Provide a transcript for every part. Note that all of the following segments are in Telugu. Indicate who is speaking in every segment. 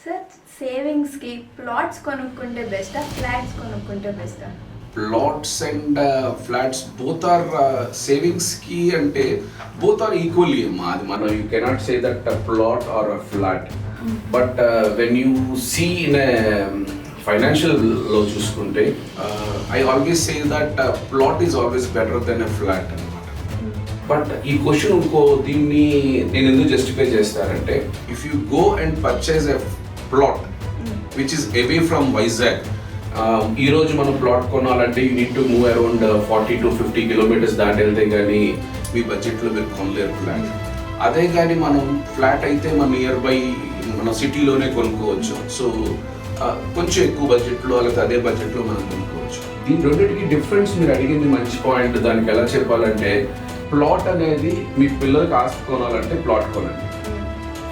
Speaker 1: సార్ సేవింగ్స్కి ప్లాట్స్ కొనుక్కుంటే బెస్టా, ఫ్లాట్స్ కొనుక్కుంటే బెస్టా?
Speaker 2: Plots and flats both are savings కి అంటే బోత్ ఆర్ ఈక్వల్లీ అమ్మా. అది మనం you cannot say that plot or flat, but when you see in financial లో చూసుకుంటే I always say that plot is always better than a flat అనమాట. బట్ ఈ క్వశ్చన్ ఇంకో దీన్ని నేను ఎందుకు జస్టిఫై చేస్తానంటే, if you go and purchase a plot which is away from Vizag, ఈ రోజు మనం ప్లాట్ కొనాలంటే you need to move around 40 to 50 kilometers దాటి వెళ్తే కానీ మీ బడ్జెట్లో మీరు కొనలేరు ఫ్లాట్. అదే కానీ మనం ఫ్లాట్ అయితే మన నియర్ బై మన సిటీలోనే కొనుక్కోవచ్చు. సో కొంచెం ఎక్కువ బడ్జెట్లో లేకపోతే అదే బడ్జెట్లో మనం కొనుక్కోవచ్చు. దీని రెండింటికి డిఫరెన్స్ మీరు అడిగింది మంచి పాయింట్. దానికి ఎలా చెప్పాలంటే, ప్లాట్ అనేది మీ పిల్లలకి ఆస్తి కొనాలంటే ప్లాట్ కొనండి.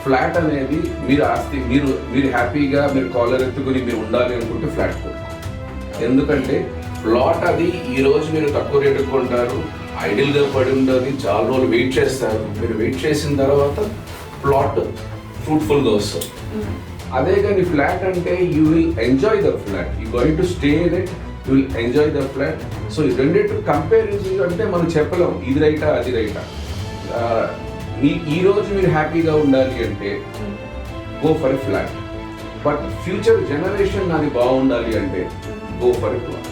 Speaker 2: ఫ్లాట్ అనేది మీరు ఆస్తి మీరు హ్యాపీగా మీరు కాలర్ ఎత్తుకుని మీరు ఉండాలి అనుకుంటే ఫ్లాట్ కొనుక్కోండి. ఎందుకంటే ప్లాట్ అది ఈ రోజు మీరు తక్కువ రేటు కొంటారు, ఐడియల్గా పడి ఉండదు, చాలా రోజులు వెయిట్ చేస్తారు. మీరు వెయిట్ చేసిన తర్వాత ప్లాట్ ఫ్రూట్ఫుల్గా వస్తుంది. అదే కానీ ఫ్లాట్ అంటే you will enjoy the flat, you going to stay in it, you will enjoy the flat. So ఈ రెండింటి కంపారిజన్ అంటే మనం చెప్పలేం ఇది రైటా అది రైటా. ఈ రోజు మీరు హ్యాపీగా ఉండాలి అంటే go for a flat, but future generation అది బాగుండాలి అంటే గో ఫర్ ఎ ప్లాట్.